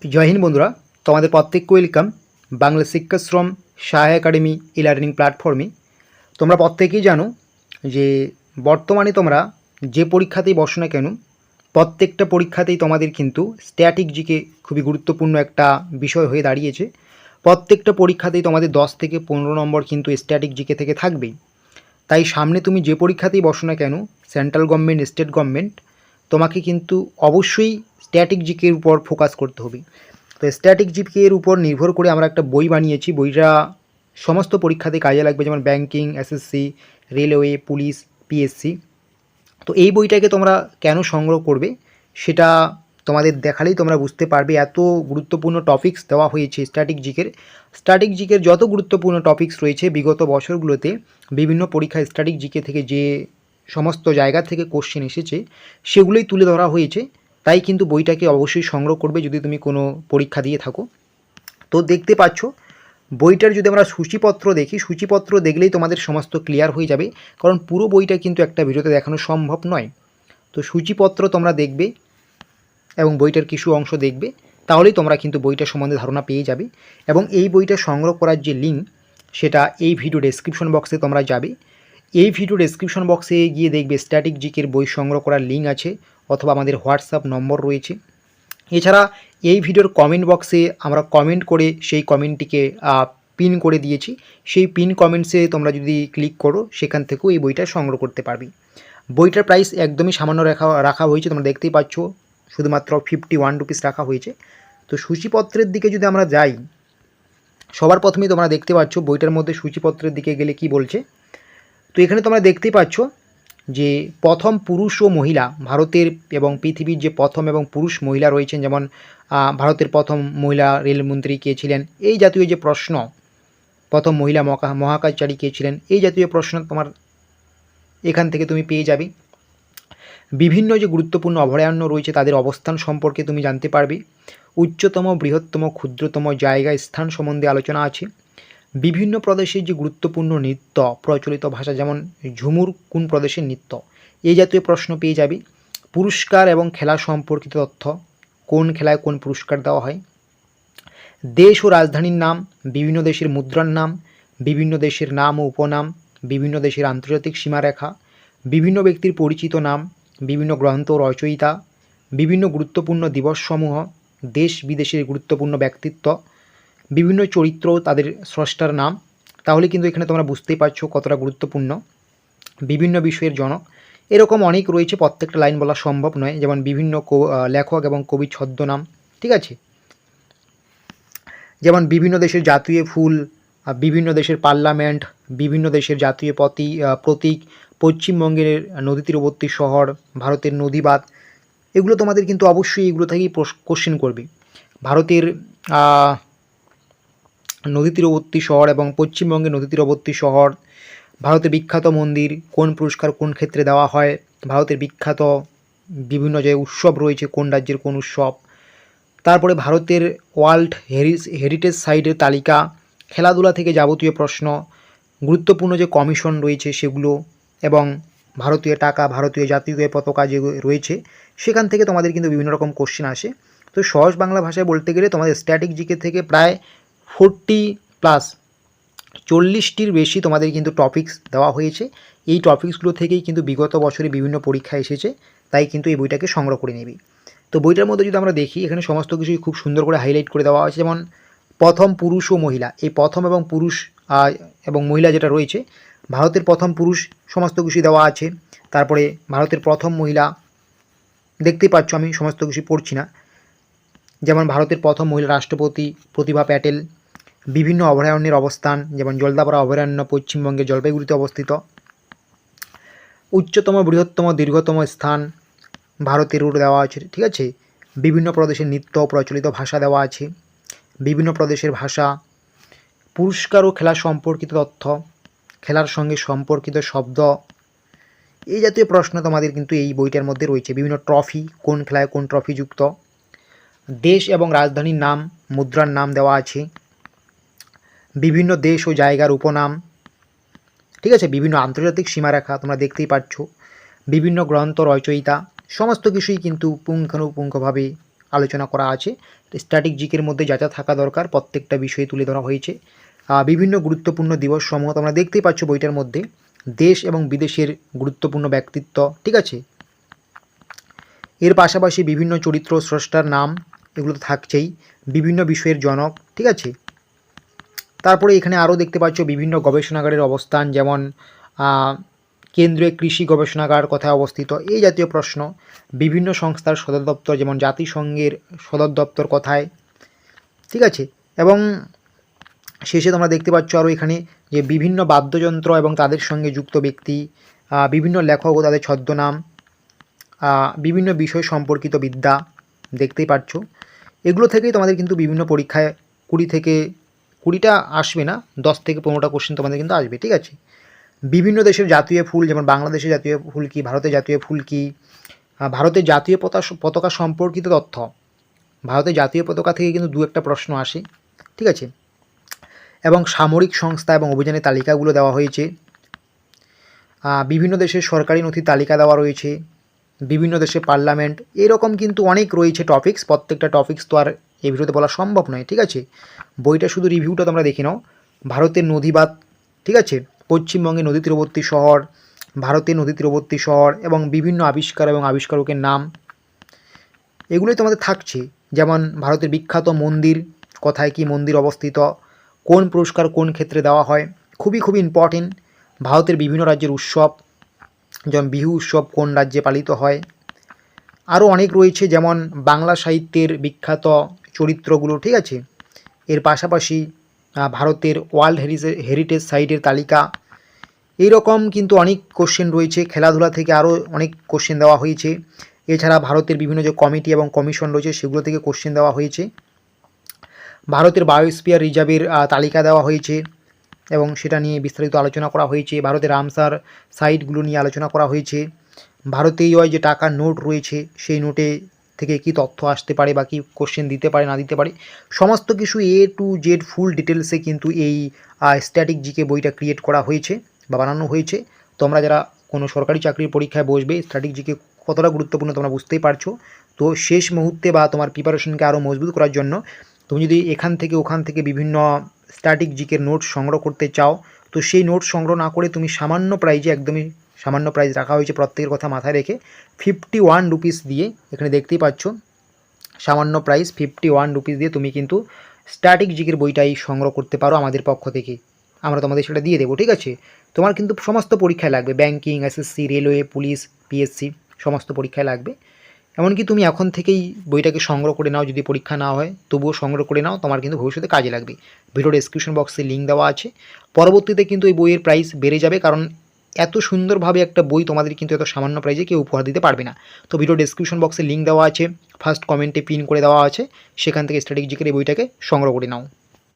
জয় হিন্দ বন্ধুরা, তোমাদের প্রত্যেককে ওয়েলকাম বাংলা শিক্ষাশ্রম সহায় একাডেমি ই লার্নিং প্ল্যাটফর্মে। তোমরা প্রত্যেকেই জানো যে বর্তমানে তোমরা যে পরীক্ষাতেই বসো না কেন, প্রত্যেকটা পরীক্ষাতেই তোমাদের কিন্তু স্ট্যাটিক জিকে খুবই গুরুত্বপূর্ণ একটা বিষয় হয়ে দাঁড়িয়েছে। প্রত্যেকটা পরীক্ষাতেই তোমাদের 10 থেকে 15 নম্বর কিন্তু স্ট্যাটিক জিকে থেকে থাকবেই। তাই সামনে তুমি যে পরীক্ষাতেই বসো না কেন, সেন্ট্রাল গভর্নমেন্ট, স্টেট গভর্নমেন্ট, তোমাকে কিন্তু অবশ্যই স্ট্যাটিক জিকের উপর ফোকাস করতে হবে। তো স্ট্যাটিক জিকের উপর নির্ভর করে আমরা একটা বই বানিয়েছি। বইটা সমস্ত পরীক্ষাতে কাজে লাগবে, যেমন banking, SSC, railway, police, PSC. তো এই বইটাকে তোমরা কেন সংগ্রহ করবে সেটা তোমাদের দেখালেই তোমরা বুঝতে পারবে। এত গুরুত্বপূর্ণ টপিকস দেওয়া হয়েছে স্ট্যাটিক জিকের যত গুরুত্বপূর্ণ টপিকস রয়েছে বিগত বছরগুলোতে বিভিন্ন পরীক্ষা স্ট্যাটিক জিকে থেকে যে সমস্ত জায়গা থেকে কোশ্চেন এসেছে সেগুলোই তুলে ধরা হয়েছে। তাই কিন্তু বইটাকে অবশ্যই সংগ্রহ করবে যদি তুমি কোনো পরীক্ষা দিয়ে থাকো। তো দেখতে পাচ্ছ বইটার যদি আমরা সূচিপত্র দেখি, সূচিপত্র দেখলেই তোমাদের সমস্ত ক্লিয়ার হয়ে যাবে, কারণ পুরো বইটা কিন্তু একটা ভিডিওতে দেখানো সম্ভব নয়। তো সূচিপত্র তোমরা দেখবে এবং বইটার কিছু অংশ দেখবে, তাহলেই তোমরা কিন্তু বইটা সম্বন্ধে ধারণা পেয়ে যাবে। এবং এই বইটা সংগ্রহ করার যে লিঙ্ক সেটা এই ভিডিও ডেসক্রিপশন বক্সে তোমরা যাবে। এই ভিডিও ডেসক্রিপশন বক্সে গিয়ে দেখবে স্ট্যাটিক জিকের বই সংগ্রহ করার লিঙ্ক আছে, অথবা আমাদের হোয়াটসঅ্যাপ নম্বর রয়েছে। এছাড়া এই ভিডিওর কমেন্ট বক্সে আমরা কমেন্ট করে সেই কমেন্টটিকে পিন করে দিয়েছি। সেই পিন কমেন্টসে তোমরা যদি ক্লিক করো সেখান থেকেও এই বইটা সংগ্রহ করতে পারবে। বইটার প্রাইস একদমই সামান্য রাখা হয়েছে, তোমরা দেখতেই পাচ্ছ, শুধুমাত্র 51 রুপিস রাখা হয়েছে। তো সূচিপত্রের দিকে যদি আমরা যাই, সবার প্রথমেই তোমরা দেখতে পাচ্ছ বইটার মধ্যে সূচিপত্রের দিকে গেলে কি বলছে। তো এখানে তোমরা দেখতেই পাচ্ছ যে প্রথম পুরুষ ও মহিলা, ভারতের এবং পৃথিবীর যে প্রথম এবং পুরুষ মহিলা রয়েছেন, যেমন ভারতের প্রথম মহিলা রেলমন্ত্রী কে ছিলেন, এই জাতীয় যে প্রশ্ন, প্রথম মহিলা মহাকাশচারী কে ছিলেন, এই জাতীয় প্রশ্ন তোমার এখান থেকে তুমি পেয়ে যাবে। বিভিন্ন যে গুরুত্বপূর্ণ অভয়ারণ্য রয়েছে তাদের অবস্থান সম্পর্কে তুমি জানতে পারবে। উচ্চতম, বৃহত্তম, ক্ষুদ্রতম জায়গা, স্থান সম্বন্ধে আলোচনা আছে। বিভিন্ন প্রদেশের যে গুরুত্বপূর্ণ নৃত্য, প্রচলিত ভাষা, যেমন ঝুমুর কোন প্রদেশের নৃত্য, এই জাতীয় প্রশ্ন পেয়ে যাবে। পুরস্কার এবং খেলা সম্পর্কিত তথ্য, কোন খেলায় কোন পুরস্কার দেওয়া হয়। দেশ ও রাজধানীর নাম, বিভিন্ন দেশের মুদ্রার নাম, বিভিন্ন দেশের নাম ও উপনাম, বিভিন্ন দেশের আন্তর্জাতিক সীমারেখা, বিভিন্ন ব্যক্তির পরিচিত নাম, বিভিন্ন গ্রন্থ ও রচয়িতা, বিভিন্ন গুরুত্বপূর্ণ দিবসসমূহ, দেশ বিদেশের গুরুত্বপূর্ণ ব্যক্তিত্ব, বিভিন্ন চরিত্র তাদের স্রষ্টার নাম। তাহলে কিন্তু এখানে তোমরা বুঝতেই পারছো কতটা গুরুত্বপূর্ণ। বিভিন্ন বিষয়ের জনক, এরকম অনেক রয়েছে, প্রত্যেকটা লাইন বলা সম্ভব নয়। যেমন বিভিন্ন লেখক এবং কবির ছদ্মনাম, ঠিক আছে। যেমন বিভিন্ন দেশের জাতীয় ফুল, বিভিন্ন দেশের পার্লামেন্ট, বিভিন্ন দেশের জাতীয় প্রতীক, পশ্চিমবঙ্গের নদী তীরবর্তী শহর, ভারতের নদীবাদ, এগুলো তোমাদের কিন্তু অবশ্যই এগুলো থেকেই কোশ্চেন করবে। ভারতের নদী তীরবর্তী শহর এবং পশ্চিমবঙ্গের নদী তীরবর্তী শহর, ভারতের বিখ্যাত মন্দির, কোন পুরস্কার কোন ক্ষেত্রে দেওয়া হয়, ভারতের বিখ্যাত বিভিন্ন যে উৎসব রয়েছে, কোন রাজ্যের কোন উৎসব, তারপরে ভারতের ওয়ার্ল্ড হেরিটেজ সাইটের তালিকা, খেলাধুলা থেকে যাবতীয় প্রশ্ন, গুরুত্বপূর্ণ যে কমিশন রয়েছে সেগুলো, এবং ভারতীয় টাকা, ভারতীয় জাতীয় পতাকা যে রয়েছে সেখান থেকে তোমাদের কিন্তু বিভিন্ন রকম কোশ্চেন আসে। তো সহজ বাংলা ভাষায় বলতে গেলে তোমাদের স্ট্যাটিক জিকে থেকে প্রায় 40+40টির বেশি তোমাদের কিন্তু টপিকস দেওয়া হয়েছে। এই টপিকসগুলো থেকেই কিন্তু বিগত বছরে বিভিন্ন পরীক্ষা এসেছে, তাই কিন্তু এই বইটাকে সংগ্রহ করে নেবে। তো বইটার মধ্যে যদি আমরা দেখি, এখানে সমস্ত কিছুই খুব সুন্দর করে হাইলাইট করে দেওয়া আছে। যেমন প্রথম পুরুষ ও মহিলা, এই প্রথম এবং পুরুষ এবং মহিলা যেটা রয়েছে, ভারতের প্রথম পুরুষ সমস্ত কিছুই দেওয়া আছে। তারপরে ভারতের প্রথম মহিলা, দেখতেই পাচ্ছ আমি সমস্ত কিছু পড়ছি না। যেমন ভারতের প্রথম মহিলা রাষ্ট্রপতি প্রতিভা প্যাটেল, বিভিন্ন অভয়ারণ্যের অবস্থান, যেমন জলদাপাড়া অভয়ারণ্য পশ্চিমবঙ্গের জলপাইগুড়িতে অবস্থিত। উচ্চতম, বৃহত্তম, দীর্ঘতম স্থান ভারতের রুট দেওয়া আছে, ঠিক আছে। বিভিন্ন প্রদেশের নৃত্য, প্রচলিত ভাষা দেওয়া আছে, বিভিন্ন প্রদেশের ভাষা, পুরস্কার ও খেলা সম্পর্কিত তথ্য, খেলার সঙ্গে সম্পর্কিত শব্দ, এই জাতীয় প্রশ্ন তোমাদের কিন্তু এই বইটার মধ্যে রয়েছে। বিভিন্ন ট্রফি, কোন খেলায় কোন ট্রফি যুক্ত, দেশ এবং রাজধানীর নাম, মুদ্রার নাম দেওয়া আছে, বিভিন্ন দেশ ও জায়গার উপনাম, ঠিক আছে, বিভিন্ন আন্তর্জাতিক সীমারেখা তোমরা দেখতেই পাচ্ছ, বিভিন্ন গ্রন্থ রচয়িতা, সমস্ত কিছুই কিন্তু পুঙ্খানুপুঙ্খভাবে আলোচনা করা আছে। স্ট্যাটিক জিকের মধ্যে যা যা থাকা দরকার প্রত্যেকটা বিষয়ে তুলে ধরা হয়েছে। বিভিন্ন গুরুত্বপূর্ণ দিবস সমূহ তোমরা দেখতেই পাচ্ছ বইটার মধ্যে, দেশ এবং বিদেশের গুরুত্বপূর্ণ ব্যক্তিত্ব, ঠিক আছে। এর পাশাপাশি বিভিন্ন চরিত্র, স্রষ্টার নাম, এগুলো তো থাকছেই, বিভিন্ন বিষয়ের জনক, ঠিক আছে। তারপরে এখানে আরও দেখতে পাচ্ছ বিভিন্ন গবেষণাগারের অবস্থান, যেমন কেন্দ্রীয় কৃষি গবেষণাগার কোথায় অবস্থিত, এই জাতীয় প্রশ্ন। বিভিন্ন সংস্থার সদর দপ্তর, যেমন জাতিসংঘের সদর দপ্তর কোথায়, ঠিক আছে। এবং শেষে তোমরা দেখতে পাচ্ছ আরও এখানে যে বিভিন্ন বাদ্যযন্ত্র এবং তাদের সঙ্গে যুক্ত ব্যক্তি, বিভিন্ন লেখক ও তাদের ছদ্মনাম, বিভিন্ন বিষয় সম্পর্কিত বিদ্যা দেখতেই পাচ্ছ। এগুলো থেকেই তোমাদের কিন্তু বিভিন্ন পরীক্ষায় 20টা আসবে না, 10 থেকে 15টা কোশ্চেন তোমাদের কিন্তু আসবে, ঠিক আছে। বিভিন্ন দেশের জাতীয় ফুল, যেমন বাংলাদেশের জাতীয় ফুল কী, ভারতের জাতীয় ফুল কী, ভারতের জাতীয় পতাকা সম্পর্কিত তথ্য, ভারতের জাতীয় পতাকা থেকে কিন্তু 2-1টা প্রশ্ন আসে, ঠিক আছে। এবং সামরিক সংস্থা এবং অভিযানের তালিকাগুলো দেওয়া হয়েছে। বিভিন্ন দেশের সরকারি নথির তালিকা দেওয়া রয়েছে, বিভিন্ন দেশের পার্লামেন্ট, এরকম কিন্তু অনেক রয়েছে টপিকস। প্রত্যেকটা টপিকস তো আর এই ভিডিওতে বলা সম্ভব নয়, ঠিক আছে। বইটা শুধু রিভিউটা তোমরা দেখে নাও। ভারতের নদীবাত, ঠিক আছে, পশ্চিমবঙ্গের নদী তীরবর্তী শহর, ভারতের নদী তীরবর্তী শহর এবং বিভিন্ন আবিষ্কার এবং আবিষ্কারকের নাম, এগুলোই তোমাদের থাকছে। যেমন ভারতের বিখ্যাত মন্দির, কোথায় কি মন্দির অবস্থিত, কোন পুরস্কার কোন ক্ষেত্রে দেওয়া হয়, খুবই ইম্পর্টেন্ট। ভারতের বিভিন্ন রাজ্যের উৎসব, যেমন বিহু উৎসব কোন রাজ্যে পালিত হয়। আরও অনেক রয়েছে, যেমন বাংলা সাহিত্যের বিখ্যাত চরিত্রগুলো, ঠিক আছে। এর পাশাপাশি ভারতের ওয়ার্ল্ড হেরিটেজ সাইটের তালিকা, এইরকম কিন্তু অনেক কোশ্চেন রয়েছে। খেলাধুলা থেকে আরও অনেক কোশ্চেন দেওয়া হয়েছে। এছাড়া ভারতের বিভিন্ন যে কমিটি এবং কমিশন রয়েছে সেগুলো থেকে কোশ্চেন দেওয়া হয়েছে। ভারতের বায়োস্ফিয়ার রিজার্ভের তালিকা দেওয়া হয়েছে এবং সেটা নিয়ে বিস্তারিত আলোচনা করা হয়েছে। ভারতের রামসার সাইটগুলো নিয়ে আলোচনা করা হয়েছে। ভারতীয় যে টাকার নোট রয়েছে সেই নোটে থেকে কি তথ্য আসতে পারে বা কী কোশ্চেন দিতে পারে না দিতে পারে, সমস্ত কিছু A to Z ফুল ডিটেলসে কিন্তু এই স্ট্যাটিক জিকে বইটা ক্রিয়েট করা হয়েছে বা বানানো হয়েছে। তোমরা যারা কোনো সরকারি চাকরির পরীক্ষায় বসবে, স্ট্যাটিক জিকে কতটা গুরুত্বপূর্ণ তোমরা বুঝতেই পারছো। তো শেষ মুহূর্তে বা তোমার প্রিপারেশনকে আরও মজবুত করার জন্য তুমি যদি এখান থেকে ওখান থেকে বিভিন্ন স্ট্যাটিক জিকের নোটস সংগ্রহ করতে চাও, তো সেই নোটস সংগ্রহ না করে তুমি সামান্য প্রাইজে, একদমই সামান্য প্রাইস রাখা হয়েছে প্রত্যেকের কথা মাথায় রেখে, 51 রুপিস দিয়ে, এখানে দেখতেই পাচ্ছ সামান্য প্রাইস 51 রুপিস দিয়ে তুমি কিন্তু স্ট্যাটিক জিকের বইটাই সংগ্রহ করতে পারো আমাদের পক্ষ থেকে। আমরা তোমাদের সেটা দিয়ে দেবো, ঠিক আছে। তোমার কিন্তু সমস্ত পরীক্ষায় লাগবে, banking, SSC, railway, police, PSC, সমস্ত পরীক্ষায় লাগবে। এমনকি তুমি এখন থেকেই বইটাকে সংগ্রহ করে নাও, যদি পরীক্ষা না হয় তবুও সংগ্রহ করে নাও, তোমার কিন্তু ভবিষ্যতে কাজে লাগবে। ভিডিও ডেসক্রিপশন বক্সে লিঙ্ক দেওয়া আছে। পরবর্তীতে কিন্তু এই বইয়ের প্রাইস বেড়ে যাবে, কারণ এত সুন্দরভাবে একটা বই তোমাদের কিন্তু এত সামান্য প্রাইজে কেউ উপহার দিতে পারবে না। তো ভিডিও ডেসক্রিপশন বক্সে লিঙ্ক দেওয়া আছে, ফার্স্ট কমেন্টে পিন করে দেওয়া আছে, সেখান থেকে স্ট্যাটিক জিকের এই বইটাকে সংগ্রহ করে নাও।